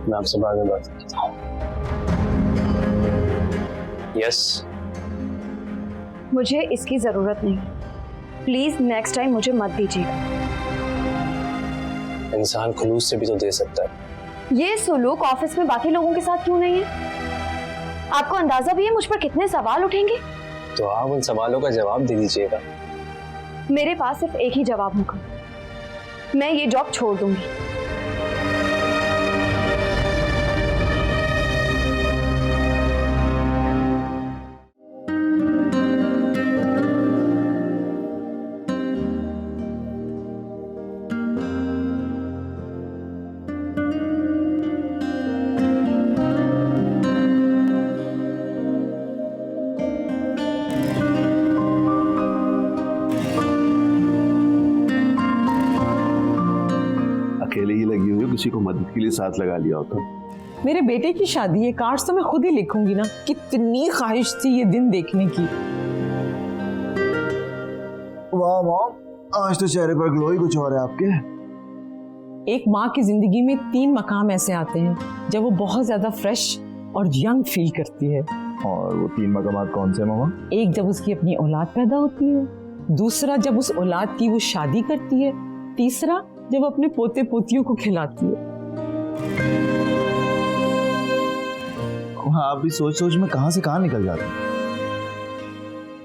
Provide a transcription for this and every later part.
मैं आपसे बाद में बात करता हूँ। यस। मुझे इसकी जरूरत नहीं, प्लीज नेक्स्ट टाइम मुझे मत दीजिएगा। इंसान खुलूस से भी तो दे सकता है। ये सुलूक ऑफिस में बाकी लोगों के साथ क्यों नहीं है? आपको अंदाजा भी है मुझ पर कितने सवाल उठेंगे? तो आप उन सवालों का जवाब दे दीजिएगा। मेरे पास सिर्फ एक ही जवाब होगा, मैं ये जॉब छोड़ दूंगी। अकेले ही लगी हुई हो, किसी को मदद के लिए साथ लगा लिया होता। मेरे बेटे की शादी है, कार्ड्स तो मैं खुद ही लिखूंगी ना। कितनी ख्वाहिश थी ये दिन देखने की। वाह मॉम, आज तो चेहरे पर ग्लो ही कुछ और है आपके। एक माँ की जिंदगी में 3 मकाम ऐसे आते हैं जब वो बहुत ज्यादा फ्रेश और यंग फील करती है। और वो 3 मकामात कौन से मामा? एक जब उसकी अपनी औलाद पैदा होती है, दूसरा जब उस औलाद की वो शादी करती है, तीसरा जब अपने पोते पोतियों को खिलाती है। आप भी सोच सोच में कहां से कहां निकल जाते हैं।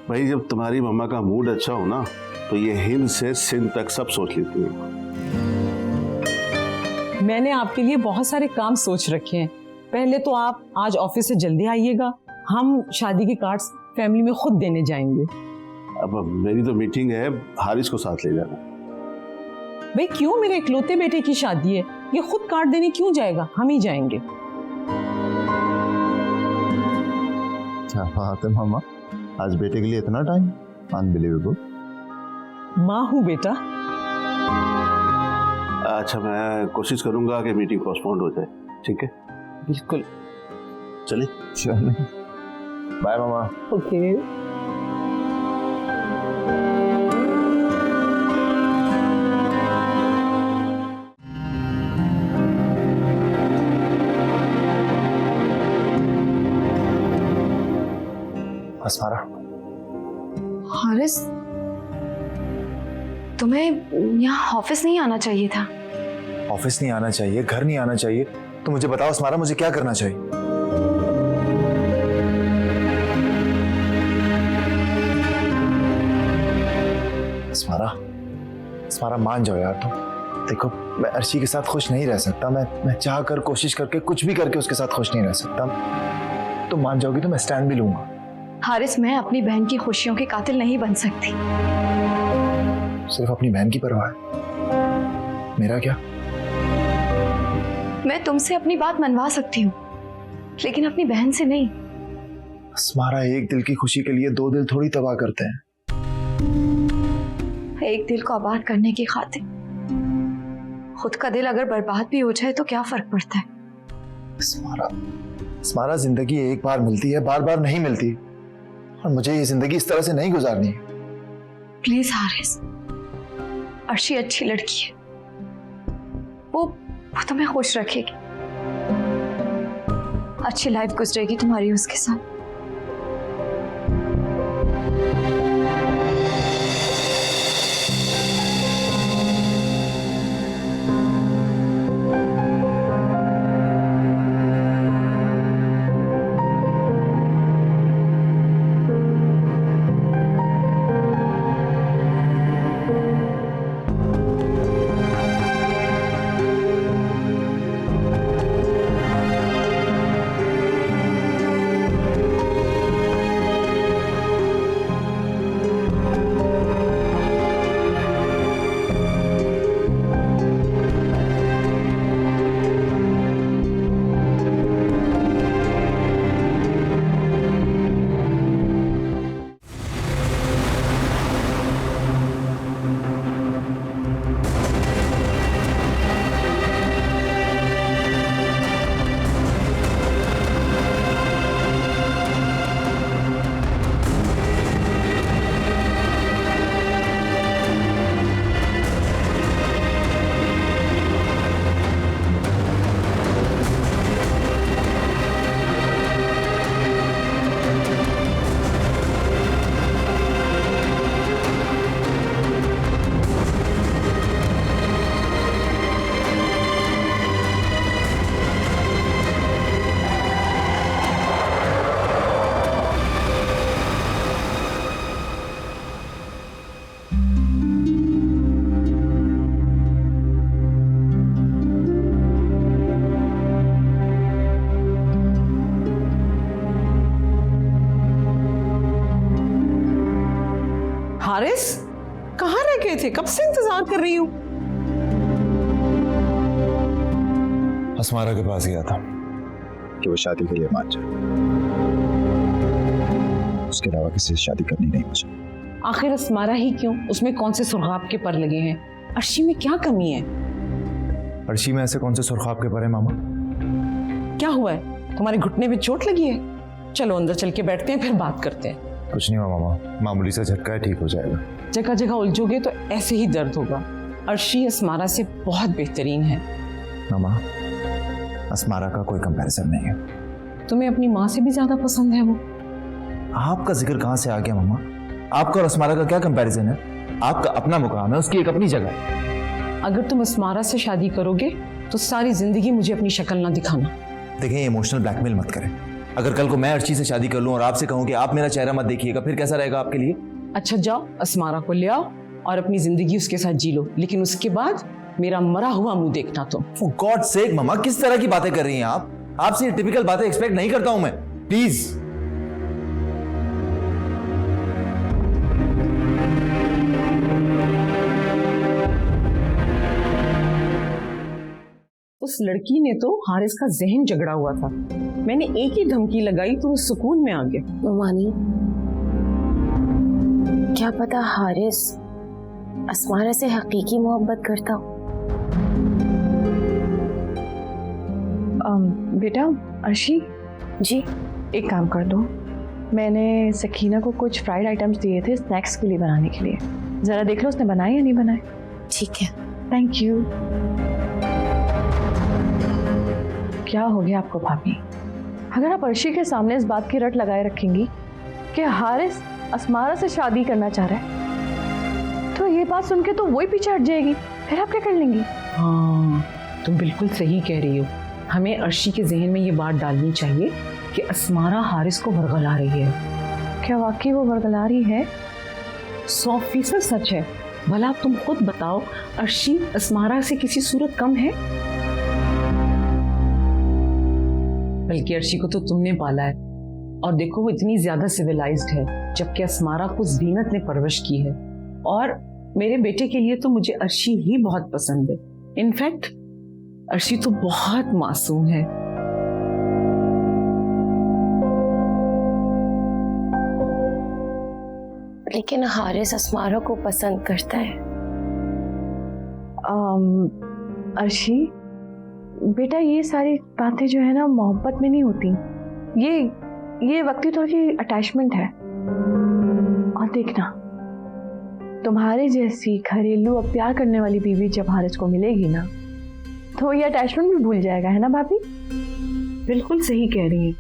भाई जब तुम्हारी मम्मा का मूड अच्छा हो ना, तो ये हिंद से सिंध तक सब सोच लेती है। मैंने आपके लिए बहुत सारे काम सोच रखे हैं। पहले तो आप आज ऑफिस से जल्दी आइएगा, हम शादी के कार्ड्स फैमिली में खुद देने जाएंगे। अब मेरी तो मीटिंग है, हारिस को साथ ले जाना। भाई क्यों, मेरे इकलौते बेटे की शादी है, ये खुद कार्ड देने क्यों जाएगा, हम ही जाएंगे। क्या बात है मामा, आज बेटे के लिए इतना टाइम, अनबिलीवेबल। माँ हूँ बेटा। अच्छा मैं कोशिश करूंगा कि मीटिंग पोस्टपोन हो जाए, ठीक है? बिल्कुल। चलिए चलिए, बाय मामा। ओके। अस्मारा, हारिस, तुम्हें यहाँ ऑफिस नहीं आना चाहिए था। ऑफिस नहीं आना चाहिए, घर नहीं आना चाहिए, तो मुझे बताओ अस्मारा, मुझे क्या करना चाहिए? अस्मारा, अस्मारा मान जाओ यार तुम। देखो मैं अर्शी के साथ खुश नहीं रह सकता, मैं चाह कर कोशिश करके कुछ भी करके उसके साथ खुश नहीं रह सकता। तुम मान जाओगी तो मैं स्टैंड भी लूंगा। हारिस, मैं अपनी बहन की खुशियों के कातिल नहीं बन सकती। सिर्फ अपनी बहन की परवाह है, मेरा क्या? मैं तुमसे अपनी बात मनवा सकती हूँ, लेकिन अपनी बहन से नहीं। अस्मारा, एक दिल की खुशी के लिए 2 दिल थोड़ी तबाह करते हैं। एक दिल को आबाद करने की खातिर खुद का दिल अगर बर्बाद भी हो जाए तो क्या फर्क पड़ता है? अस्मारा, अस्मारा, जिंदगी एक बार मिलती है, बार बार नहीं मिलती, और मुझे ये जिंदगी इस तरह से नहीं गुजारनी है। प्लीज हारिस, अर्शी अच्छी लड़की है, वो तुम्हें खुश रखेगी, अच्छी लाइफ गुजरेगी तुम्हारी उसके साथ। हारिस, कहाँ रह गए थे? कब से इंतजार कर रही हूँ। अस्मारा के पास गया था कि वो शादी के लिए मान जाए, उसके अलावा किसी से शादी करनी नहीं मुझे। आखिर अस्मारा ही क्यों? उसमें कौन से सुर्खाब के पर लगे हैं? अर्शी में क्या कमी है? अर्शी में ऐसे कौन से सुर्खाब के पर है मामा? क्या हुआ है? तुम्हारे घुटने में चोट लगी है? चलो अंदर चल के बैठते हैं, फिर बात करते हैं। कुछ नहीं हुआ मामा, मामूली सा झटका है, ठीक हो जाएगा। जगह जगह उलझोगे तो ऐसे ही दर्द होगा। अर्शी अस्मारा से बहुत बेहतरीन है। मामा, अस्मारा का कोई कंपैरिजन नहीं है। तुम्हें अपनी माँ से भी ज्यादा पसंद है वो। आपका जिक्र कहाँ से आ गया मामा? आपका और अस्मारा का क्या कंपैरिजन है? आपका अपना मुकाम है, उसकी एक अपनी जगह है। अगर तुम अस्मारा से शादी करोगे तो सारी जिंदगी मुझे अपनी शक्ल ना दिखाना। देखिए, इमोशनल ब्लैकमेल मत करें। अगर कल को मैं अर्शी से शादी कर लूं और आपसे कहूं कि आप मेरा चेहरा मत देखिएगा, फिर कैसा रहेगा आपके लिए? अच्छा जाओ, अस्मारा को ले आओ और अपनी जिंदगी उसके साथ जी लो, लेकिन उसके बाद मेरा मरा हुआ मुंह देखना तुम। फॉर गॉड सेक मामा, किस तरह की बातें कर रही हैं आप? आपसे ये टिपिकल बातें एक्सपेक्ट नहीं करता हूं मैं, प्लीज। उस लड़की ने तो हारिस का जहन झगड़ा हुआ था। मैंने एक ही धमकी लगाई तो वो सुकून में आ गया। ममानी, क्या पता हारिस अस्मारा से हकीकी मोहब्बत करता हो। बेटा अर्शी जी, एक काम कर दो, मैंने सकीना को कुछ फ्राइड आइटम्स दिए थे स्नैक्स के लिए बनाने के लिए, जरा देख लो उसने बनाए या नहीं बनाए। ठीक है। Thank you. क्या हो गया आपको भाभी? अगर आप अर्शी के सामने इस बात की रट लगाए रखेंगी कि हारिस अस्मारा से शादी करना चाह रहा है, तो ये बात सुन के तो वही पीछे हट जाएगी, फिर आप क्या कर लेंगी? हाँ, तुम बिल्कुल सही कह रही हो। हमें अर्शी के जहन में ये बात डालनी चाहिए कि अस्मारा हारिस को बरगला रही है। क्या वाकई वो बरगला रही है? 100% सच है। भला तुम खुद बताओ, अर्शी अस्मारा से किसी सूरत कम है? बल्कि अर्शी को तो तुमने पाला है, और देखो वो इतनी ज्यादा सिविलाइज्ड है, जबकि अस्मारा को ज़ीनत ने परवरिश की है। और मेरे बेटे के लिए तो मुझे अर्शी ही बहुत पसंद है। इनफैक्ट अर्शी तो बहुत मासूम है। लेकिन हारिस अस्मारा को पसंद करता है। अर्शी बेटा, ये सारी बातें जो है ना मोहब्बत में नहीं होती, ये वक्ती तौर की अटैचमेंट है। और देखना, तुम्हारे जैसी घरेलू और प्यार करने वाली बीवी जब हारिस को मिलेगी ना, तो ये अटैचमेंट भी भूल जाएगा, है ना भाभी? बिल्कुल सही कह रही है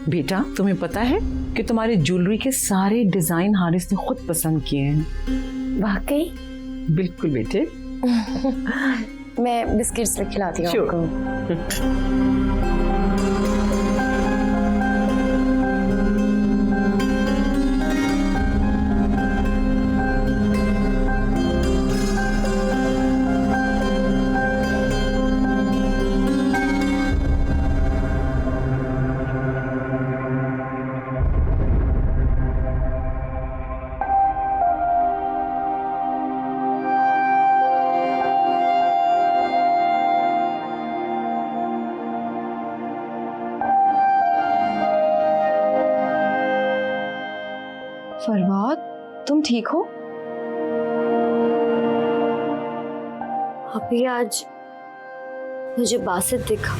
बेटा। तुम्हें पता है कि तुम्हारे ज्वेलरी के सारे डिजाइन हारिस ने खुद पसंद किए हैं। वाकई? बिल्कुल बेटे। मैं बिस्किट्स में खिलाती हूँ आपको। फरवाद, तुम ठीक हो? अभी आज मुझे बासित दिखा।